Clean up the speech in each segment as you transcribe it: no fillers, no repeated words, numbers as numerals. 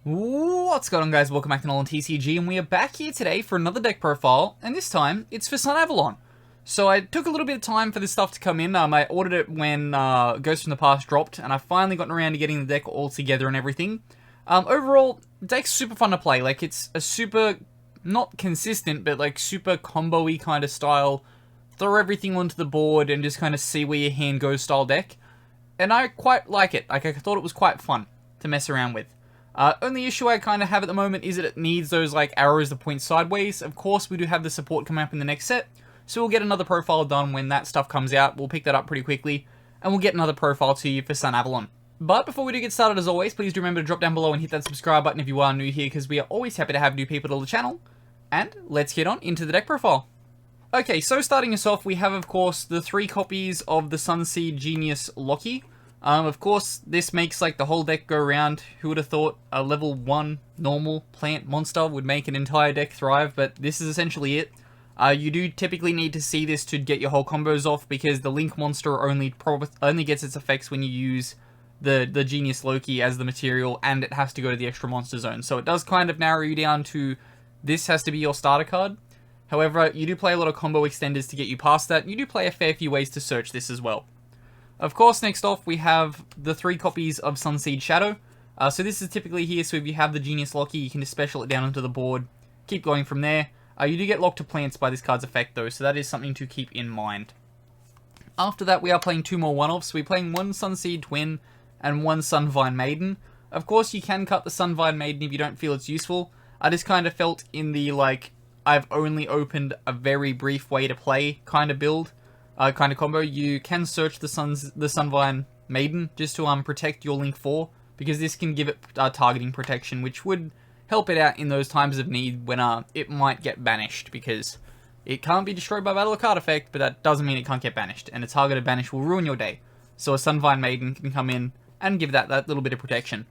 What's going on, guys? Welcome back to NolanTCG, and we are back here today for another deck profile, and this time it's for Sunavalon. So I took a little bit of time for this stuff to come in. I ordered it when Ghost from the Past dropped, and I've finally gotten around to getting the deck all together and everything. Overall, the deck's super fun to play. Like, it's a super, not consistent, but like super combo-y kind of style. Throw everything onto the board and just kind of see where your hand goes style deck. And I quite like it. Like, I thought it was quite fun to mess around with. Only issue I kind of have at the moment is that it needs those like arrows to point sideways. Of course, we do have the support coming up in the next set, so we'll get another profile done when that stuff comes out. We'll pick that up pretty quickly, and we'll get another profile to you for Sunavalon. But before we do get started, as always, please do remember to drop down below and hit that subscribe button if you are new here, because we are always happy to have new people to the channel. And let's get on into the deck profile. Okay, so starting us off, we have, of course, the 3 copies of the Sunseed Genius Loki. Of course, this makes like the whole deck go around. Who would have thought a level 1 normal plant monster would make an entire deck thrive, but this is essentially it. You do typically need to see this to get your whole combos off, because the Link monster only gets its effects when you use the Genius Loki as the material, and it has to go to the extra monster zone. So it does kind of narrow you down to this has to be your starter card. However, you do play a lot of combo extenders to get you past that. You do play a fair few ways to search this as well. Of course, next off, we have the 3 copies of Sunseed Shadow. So this is typically here, so if you have the Genius Loki, you can just special it down onto the board. Keep going from there. You do get locked to plants by this card's effect, though, so that is something to keep in mind. After that, we are playing 2 more one-offs. We're playing 1 Sunseed Twin and 1 Sunvine Maiden. Of course, you can cut the Sunvine Maiden if you don't feel it's useful. I just kind of felt in the, like, I've only opened a very brief way to play kind of build. Kind of combo, you can search the Sunvine Maiden just to protect your Link 4, because this can give it targeting protection, which would help it out in those times of need when it might get banished, because it can't be destroyed by battle or card effect, but that doesn't mean it can't get banished, and a targeted banish will ruin your day. So a Sunvine Maiden can come in and give that little bit of protection.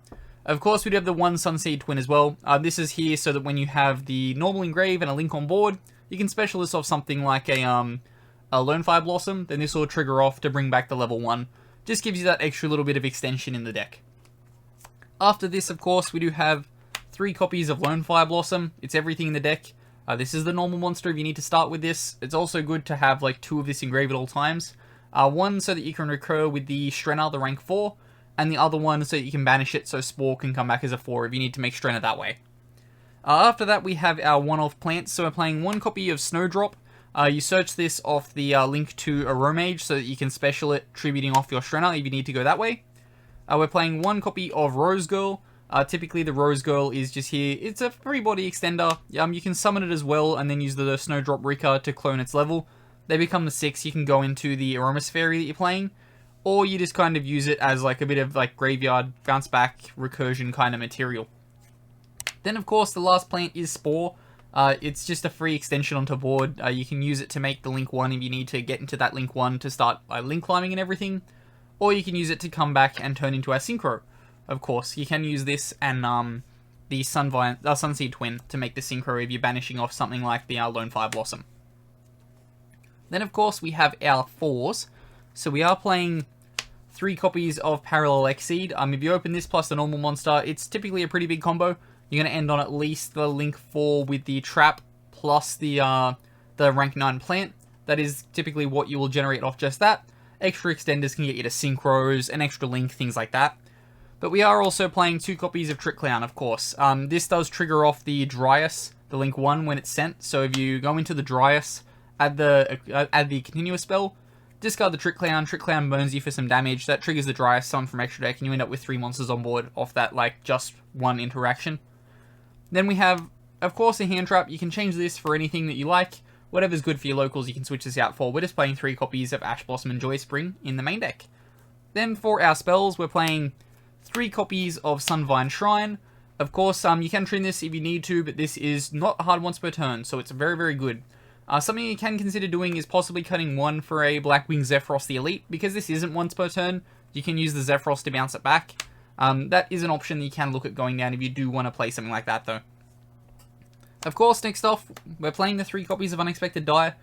Of course, we do have the 1 Sunseed Twin as well. This is here so that when you have the normal engrave and a Link on board, you can special this off something like a Lone Fire Blossom, then this will trigger off to bring back the level 1. Just gives you that extra little bit of extension in the deck. After this, of course, we do have 3 copies of Lone Fire Blossom. It's everything in the deck. This is the normal monster if you need to start with this. It's also good to have like 2 of this engraved at all times. One so that you can recur with the Strenna, the rank 4, and the other one so that you can banish it so Spore can come back as a 4 if you need to make Strenna that way. After that, we have our one-off plants. So we're playing 1 copy of Snowdrop. You search this off the link to Aromage so that you can special it, tributing off your Strenna if you need to go that way. We're playing 1 copy of Rose Girl. Typically the Rose Girl is just here. It's a free body extender. You can summon it as well and then use the Snowdrop Rika to clone its level. They become the 6. You can go into the Aromasphere that you're playing, or you just kind of use it as like a bit of like graveyard, bounce back, recursion kind of material. Then of course the last plant is Spore. It's just a free extension onto board. You can use it to make the Link 1 if you need to get into that Link 1 to start Link climbing and everything. Or you can use it to come back and turn into our Synchro. Of course, you can use this and the Sunseed Twin to make the Synchro if you're banishing off something like the Lone Fire Blossom. Then of course we have our 4s. So we are playing 3 copies of Parallel Exceed. If you open this plus the normal monster, it's typically a pretty big combo. You're going to end on at least the Link 4 with the Trap plus the rank 9 plant. That is typically what you will generate off just that. Extra extenders can get you to Synchros, an extra Link, things like that. But we are also playing 2 copies of Trick Clown, of course. This does trigger off the Dryas, the Link 1, when it's sent. So if you go into the Dryas, add the continuous spell, discard the Trick Clown burns you for some damage, that triggers the Dryas, summon from extra deck, and you end up with 3 monsters on board off that, like, just 1 interaction. Then we have, of course, a hand trap. You can change this for anything that you like. Whatever's good for your locals, you can switch this out for. We're just playing 3 copies of Ash Blossom and Joy Spring in the main deck. Then for our spells, we're playing 3 copies of Sunvine Shrine. Of course, you can trim this if you need to, but this is not hard once per turn, so it's very, very good. Something you can consider doing is possibly cutting 1 for a Blackwing Zephyros the Elite. Because this isn't once per turn, you can use the Zephyros to bounce it back. That is an option that you can look at going down if you do want to play something like that, though. Of course, next off, we're playing the 3 copies of Unexpected Die.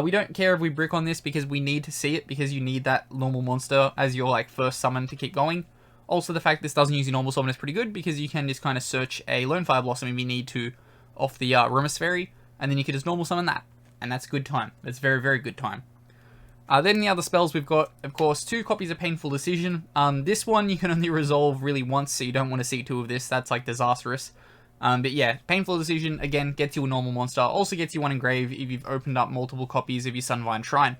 We don't care if we brick on this because we need to see it, because you need that normal monster as your like first summon to keep going. Also, the fact this doesn't use your normal summon is pretty good, because you can just kind of search a Lone Fire Blossom if you need to off the Aromas Fairy, and then you can just normal summon that. And that's good time. That's very, very good time. Then the other spells we've got, of course, 2 copies of Painful Decision. This one you can only resolve really once, so you don't want to see 2 of this. That's like disastrous. But yeah, Painful Decision, again, gets you a normal monster. Also gets you 1 engrave if you've opened up multiple copies of your Sunvine Shrine.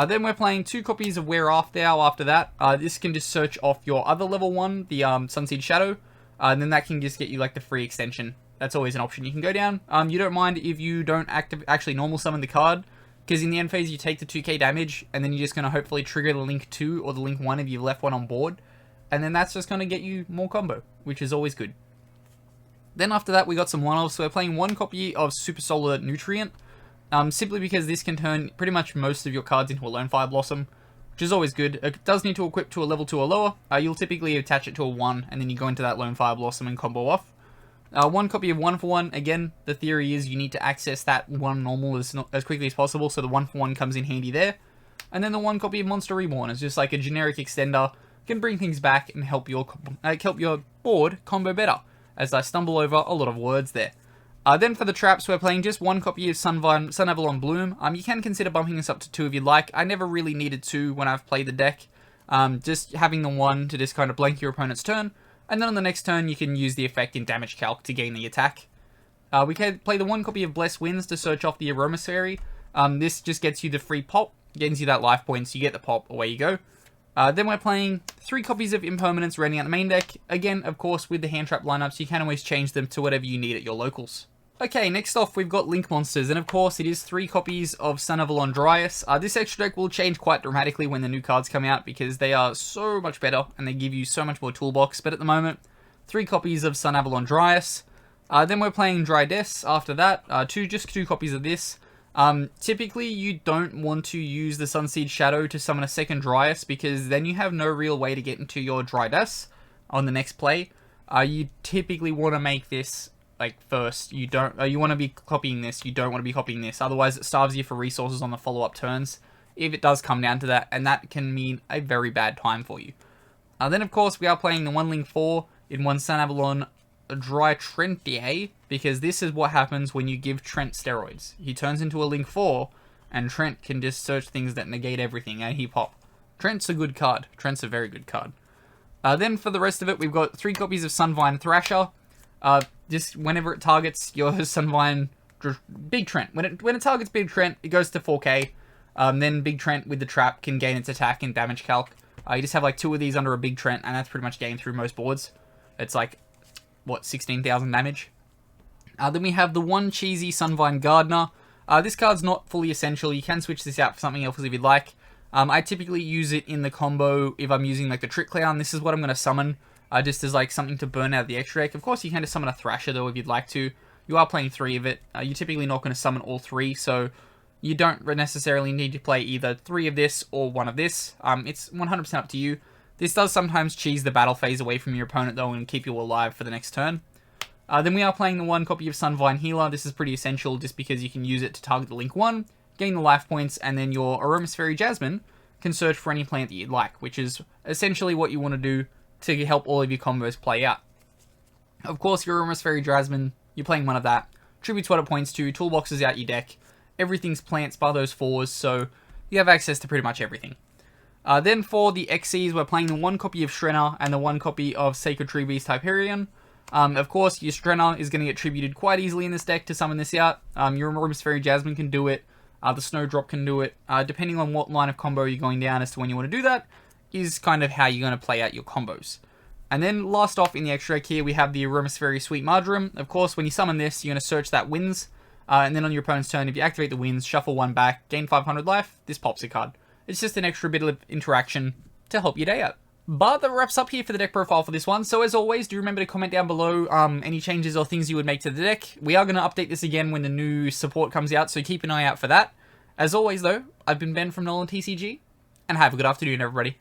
Then we're playing 2 copies of Wear Off Thou after that. This can just search off your other level 1, the Sunseed Shadow. And then that can just get you like the free extension. That's always an option you can go down. You don't mind if you don't actually normal summon the card, because in the end phase you take the 2k damage, and then you're just going to hopefully trigger the Link 2 or the Link 1 if you've left one on board. And then that's just going to get you more combo, which is always good. Then after that we got some one-offs. So we're playing 1 copy of Super Solar Nutrient. Simply because this can turn pretty much most of your cards into a Lone Fire Blossom, which is always good. It does need to equip to a level 2 or lower. You'll typically attach it to a 1, and then you go into that Lone Fire Blossom and combo off. 1 copy of 1-for-1, again, the theory is you need to access that 1 normal as quickly as possible, so the 1-for-1 comes in handy there. And then the 1 copy of Monster Reborn is just like a generic extender, can bring things back and help your board combo better, as I stumble over a lot of words there. Then for the traps, we're playing just 1 copy of Sunavalon Bloom. You can consider bumping this up to 2 if you'd like. I never really needed 2 when I've played the deck. Just having the 1 to just kind of blank your opponent's turn, and then on the next turn you can use the effect in Damage Calc to gain the attack. We can play the 1 copy of Blessed Winds to search off the Aromas Fairy. This just gets you the free pop, gains you that life points, you get the pop, away you go. Then we're playing 3 copies of Impermanence running out the main deck. Again, of course, with the hand trap lineups, you can always change them to whatever you need at your locals. Okay, next off we've got Link Monsters, and of course it is 3 copies of Sunavalon Dryas. This extra deck will change quite dramatically when the new cards come out, because they are so much better and they give you so much more toolbox, but at the moment, 3 copies of Sunavalon Dryas. Then we're playing Dry Deaths after that, just 2 copies of this. Typically you don't want to use the Sunseed Shadow to summon a second Dryas, because then you have no real way to get into your Dry Deaths on the next play. You typically want to make this like first. You want to be copying this, you don't want to be copying this, otherwise it starves you for resources on the follow-up turns, if it does come down to that, and that can mean a very bad time for you. Then of course we are playing the 1 Link 4 in 1 Sunavalon Dry Trentier, because this is what happens when you give Trent steroids. He turns into a Link 4, and Trent can just search things that negate everything, and he pop. Trent's a good card. Trent's a very good card. Then for the rest of it, we've got 3 copies of Sunvine Thrasher. Just whenever it targets your Sunvine Big Trent. When it targets Big Trent, it goes to 4k. Then Big Trent with the trap can gain its attack and damage calc. You just have like 2 of these under a Big Trent, and that's pretty much gained through most boards. It's like, what, 16,000 damage? Then we have the 1 cheesy Sunvine Gardener. This card's not fully essential. You can switch this out for something else if you'd like. I typically use it in the combo if I'm using like the Trick Clown. This is what I'm going to summon. Just as like something to burn out of the extra deck. Of course, you can just summon a Thrasher though if you'd like to. You are playing 3 of it. You're typically not going to summon all 3, so you don't necessarily need to play either 3 of this or 1 of this. It's 100% up to you. This does sometimes cheese the battle phase away from your opponent though and keep you alive for the next turn. Then we are playing the 1 copy of Sunvine Healer. This is pretty essential just because you can use it to target the Link 1, gain the life points, and then your Aromas Fairy Jasmine can search for any plant that you'd like, which is essentially what you want to do to help all of your combos play out. Of course, your Aromas Fairy Jasmine, you're playing 1 of that. Tributes what it points to, toolboxes out your deck. Everything's plants bar those 4s, so you have access to pretty much everything. Then for the XCs, we're playing the 1 copy of Shrenner and the 1 copy of Sacred Tree Beast Hyperion. Of course, your Shrenner is going to get tributed quite easily in this deck to summon this out. Your Aromas Fairy Jasmine can do it. The Snowdrop can do it. Depending on what line of combo you're going down as to when you want to do that, is kind of how you're going to play out your combos. And then last off in the extra deck here, we have the Aromas Fairy Sweet Marjoram. Of course, when you summon this, you're going to search that Winds. And then on your opponent's turn, if you activate the Winds, shuffle 1 back, gain 500 life, this pops a card. It's just an extra bit of interaction to help your day out. But that wraps up here for the deck profile for this one. So as always, do remember to comment down below any changes or things you would make to the deck. We are going to update this again when the new support comes out, so keep an eye out for that. As always though, I've been Ben from NolanTCG, and have a good afternoon everybody.